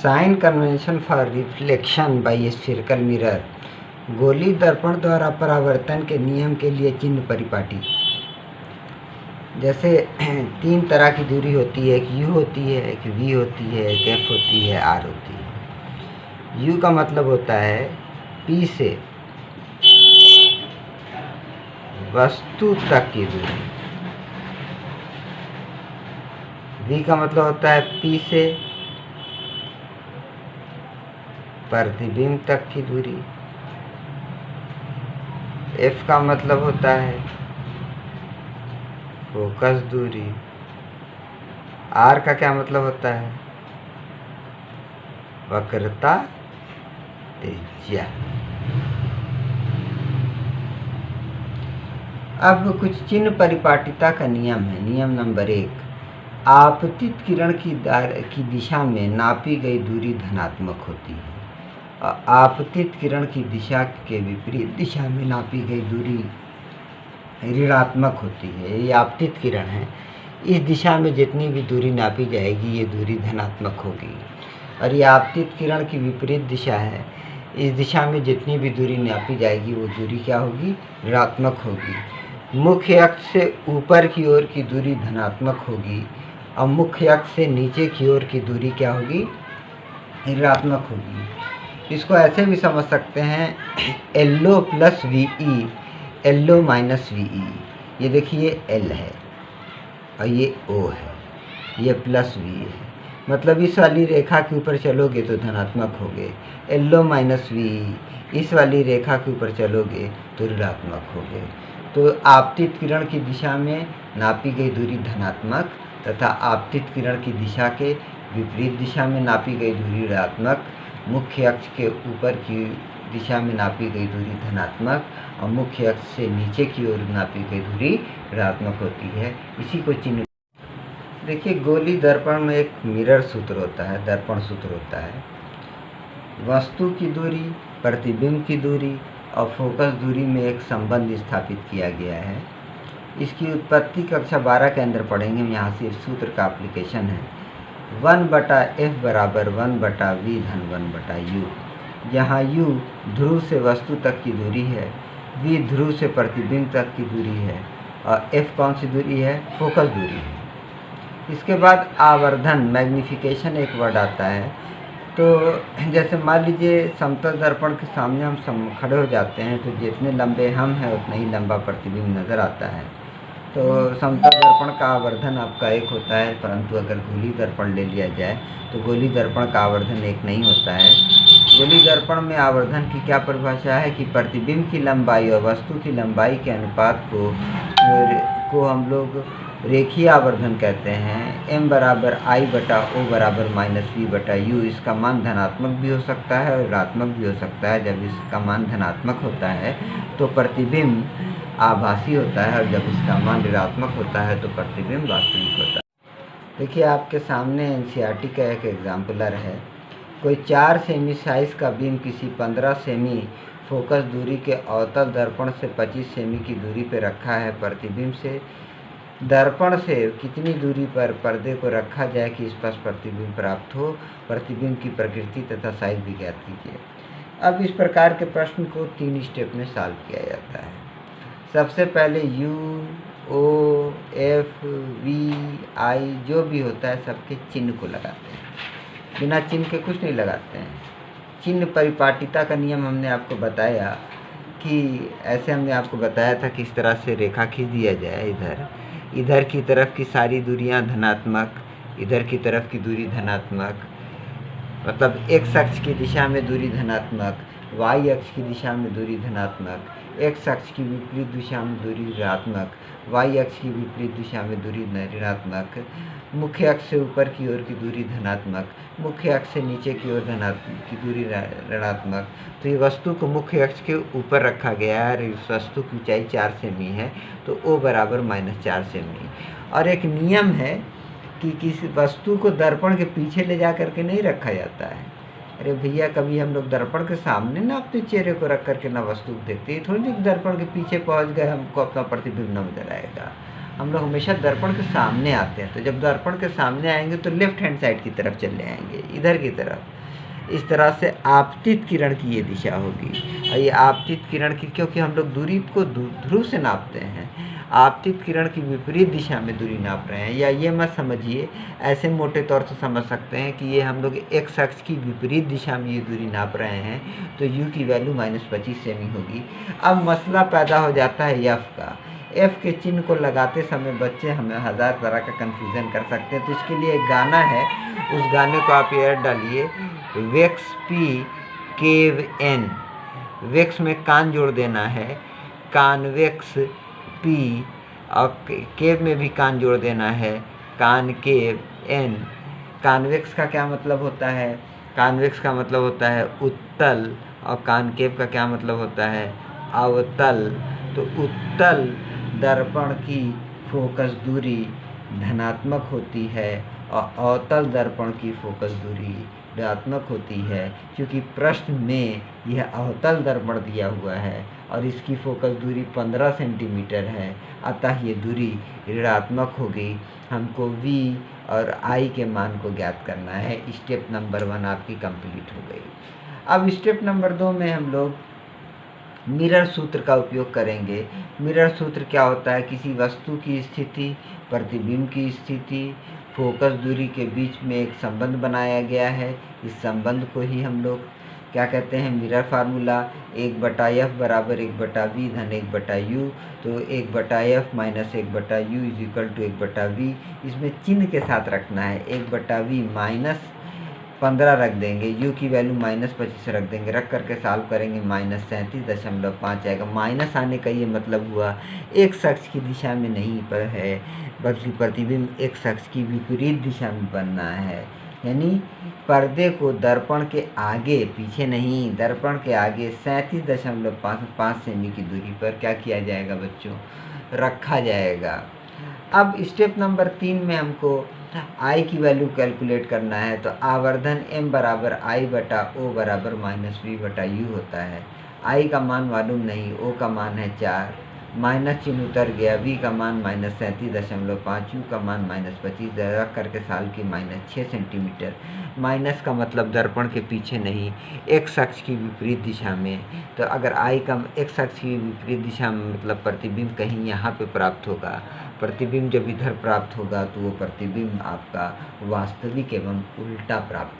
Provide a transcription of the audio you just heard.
Sign convention for reflection by spherical mirror. गोली दर्पण द्वारा परावर्तन के नियम के लिए चिन्ह परिपाटी। जैसे 3 तरह की दूरी होती है, एक U होती है, एक V होती है, एक F होती है, R होती है। U का मतलब होता है P से वस्तु तक की दूरी। V का मतलब होता है P से प्रतिबिंब तक की दूरी। F का मतलब होता है फोकस दूरी। R का क्या मतलब होता है? वक्रता त्रिज्या। अब कुछ चिन्ह परिपाटिता का नियम है। नियम नंबर 1, आपतित किरण की दिशा में नापी गई दूरी धनात्मक होती है और आपतित किरण की दिशा के विपरीत दिशा में नापी गई दूरी ऋणात्मक होती है। ये आपतित किरण है, इस दिशा में जितनी भी दूरी नापी जाएगी ये दूरी धनात्मक होगी। और ये आपतित किरण की विपरीत दिशा है, इस दिशा में जितनी भी दूरी नापी जाएगी वो दूरी क्या होगी? ऋणात्मक होगी। मुख्य अक्ष से ऊपर की ओर की दूरी धनात्मक होगी और मुख्य अक्ष से नीचे की ओर की दूरी क्या होगी? ऋणात्मक होगी। इसको ऐसे भी समझ सकते हैं, LO plus VE, LO minus VE। ये देखिए L है और ये O है, ये प्लस V है। मतलब इस वाली रेखा के ऊपर चलोगे तो धनात्मक होगे, LO माइनस VE। इस वाली रेखा के ऊपर चलोगे तो ऋणात्मक होगे। तो आपतित किरण की दिशा में नापी गई दूरी धनात्मक तथा आपतित किरण की दिशा के विपरीत दिशा में नापी गई दूरी ऋणात्मक, मुख्य अक्ष के ऊपर की दिशा में नापी गई दूरी धनात्मक और मुख्य अक्ष से नीचे की ओर नापी गई दूरी ऋणात्मक होती है। इसी को चिन्ह। देखिए, गोली दर्पण में एक मिरर सूत्र होता है, दर्पण सूत्र होता है। वस्तु की दूरी, प्रतिबिंब की दूरी और फोकस दूरी में एक संबंध स्थापित किया गया है। इसकी उत्पत्ति कक्षा 12 के अंदर पढ़ेंगे। हम यहाँ से इस सूत्र का एप्लीकेशन है 1/F बराबर 1/V धन 1/U, जहाँ U ध्रुव से वस्तु तक की दूरी है, V ध्रुव से प्रतिबिंब तक की दूरी है और F कौन सी दूरी है? फोकस दूरी है। इसके बाद आवर्धन, मैग्निफिकेशन एक वर्ड आता है। तो जैसे मान लीजिए समतल दर्पण के सामने हम खड़े हो जाते हैं तो जितने लंबे हम हैं उतना ही लंबा प्रतिबिंब नज़र आता है। तो समतल दर्पण का आवर्धन आपका 1 होता है, परंतु अगर गोली दर्पण ले लिया जाए तो गोली दर्पण का आवर्धन 1 नहीं होता है। गोली दर्पण में आवर्धन की क्या परिभाषा है कि प्रतिबिंब की लंबाई और वस्तु की लंबाई के अनुपात को हम लोग रेखीय आवर्धन कहते हैं। M बराबर I/O बराबर -V/U। इसका मान धनात्मक भी हो सकता है और ऋणात्मक भी हो सकता है। जब इसका मान धनात्मक होता है तो प्रतिबिंब आभासी होता है और जब इसका मान ऋणात्मक होता है तो प्रतिबिंब वास्तविक होता है। देखिए, आपके सामने NCERT का एक एग्जाम्पलर है। कोई 4 सेमी साइज़ का बीम किसी 15 सेमी फोकस दूरी के अवतल दर्पण से 25 सेमी की दूरी पर रखा है। प्रतिबिंब से दर्पण से कितनी दूरी पर पर्दे को रखा जाए कि स्पष्ट प्रतिबिंब प्राप्त हो? प्रतिबिंब की प्रकृति तथा साइज भी ज्ञात कीजिए। अब इस प्रकार के प्रश्न को 3 स्टेप में सॉल्व किया जाता है। सबसे पहले U, O, F, V, I जो भी होता है सबके चिन्ह को लगाते हैं। बिना चिन्ह के कुछ नहीं लगाते हैं। चिन्ह परिपाटिता का नियम हमने आपको बताया कि ऐसे हमने आपको बताया था कि इस तरह से रेखा खींच दिया जाए। इधर की तरफ की सारी दूरियां धनात्मक, इधर की तरफ की दूरी धनात्मक, मतलब x अक्ष की दिशा में दूरी धनात्मक, y अक्ष की दिशा में दूरी धनात्मक, x अक्ष की विपरीत दिशा में दूरी ऋणात्मक, y अक्ष की विपरीत दिशा में दूरी ऋणात्मक, मुख्य अक्ष से ऊपर की ओर की दूरी धनात्मक, मुख्य अक्ष से नीचे की ओर की दूरी ऋणात्मक। तो ये वस्तु को मुख्य अक्ष के ऊपर रखा गया है और इस वस्तु की ऊंचाई 4 सेमी है तो O बराबर -4 सेमी। और एक नियम है कि किसी वस्तु को दर्पण के पीछे ले जा करके नहीं रखा जाता है। अरे भैया, कभी हम लोग दर्पण के सामने ना अपने चेहरे को रख करके ना वस्तु को देखते हैं। थोड़ी देर दर्पण के पीछे पहुंच गए हमको अपना प्रतिबिंब न नजर आएगा। हम लोग हमेशा दर्पण के सामने आते हैं। तो जब दर्पण के सामने आएंगे तो लेफ्ट हैंड साइड की तरफ चले आएंगे, इधर की तरफ। इस तरह से आपतित किरण की ये दिशा होगी। और ये आपतित किरण की, क्योंकि हम लोग दूरी को ध्रुव से नापते हैं, आपतित किरण की विपरीत दिशा में दूरी नाप रहे हैं। या ये मत समझिए, ऐसे मोटे तौर से समझ सकते हैं कि ये हम लोग एक्स अक्ष की विपरीत दिशा में ये दूरी नाप रहे हैं, तो u की वैल्यू -25 सेमी होगी। अब मसला पैदा हो जाता है f का। f के चिन्ह को लगाते समय बच्चे हमें हज़ार तरह का कन्फ्यूज़न कर सकते हैं। तो इसके लिए एक गाना है, उस गाने को आप याद डालिए, वेक्स पी केव एन। वेक्स में कान जोड़ देना है, कानवेक्स पी, और केव में भी कान जोड़ देना है, कान केव एन। कान्वेक्स का क्या मतलब होता है? कान्वेक्स का मतलब होता है उत्तल, और कानकेव का क्या मतलब होता है? अवतल। तो उत्तल दर्पण की फोकस दूरी धनात्मक होती है और अवतल दर्पण की फोकस दूरी ऋणात्मक होती है। क्योंकि प्रश्न में यह अवतल दर्पण दिया हुआ है और इसकी फोकस दूरी 15 सेंटीमीटर है, अतः ये दूरी ऋणात्मक होगी। हमको v और i के मान को ज्ञात करना है। स्टेप नंबर 1 आपकी कंप्लीट हो गई। अब स्टेप नंबर 2 में हम लोग मिरर सूत्र का उपयोग करेंगे। मिरर सूत्र क्या होता है? किसी वस्तु की स्थिति, प्रतिबिंब की स्थिति, फोकस दूरी के बीच में एक संबंध बनाया गया है। इस संबंध को ही हम लोग क्या कहते हैं? Mirror formula. 1/f बराबर 1/v धन 1/u। तो 1/f minus 1/u is equal to 1/v। इसमें चिन्ह के साथ रखना है। 1/v माइनस 15 रख देंगे, u की वैल्यू -25 रख देंगे, रख करके सॉल्व करेंगे -37.5 आएगा। माइनस आने का ये मतलब हुआ एक अक्ष की दिशा में नहीं पर है, बल्कि प्रतिबिंब एक अक्ष की विपरीत दिशा में बनना है। यानी पर्दे को दर्पण के आगे, पीछे नहीं, दर्पण के आगे 37.5 सेमी की दूरी पर क्या किया जाएगा बच्चों? रखा जाएगा। अब स्टेप नंबर 3 में हमको I की वैल्यू कैलकुलेट करना है। तो आवर्धन m बराबर I/O बराबर -v/u होता है। I का मान मालूम नहीं, O का मान है 4, माइनस चिन्ह उतर गया, v का मान -37.5, u का मान -25, रख करके साल की -6 सेंटीमीटर। माइनस का मतलब दर्पण के पीछे नहीं, एक्स अक्ष की विपरीत दिशा में। तो अगर I का एक्स अक्ष की विपरीत दिशा में मतलब प्रतिबिंब कहीं यहाँ पे प्राप्त होगा। प्रतिबिंब जब इधर प्राप्त होगा तो वो प्रतिबिंब आपका वास्तविक एवं उल्टा प्राप्त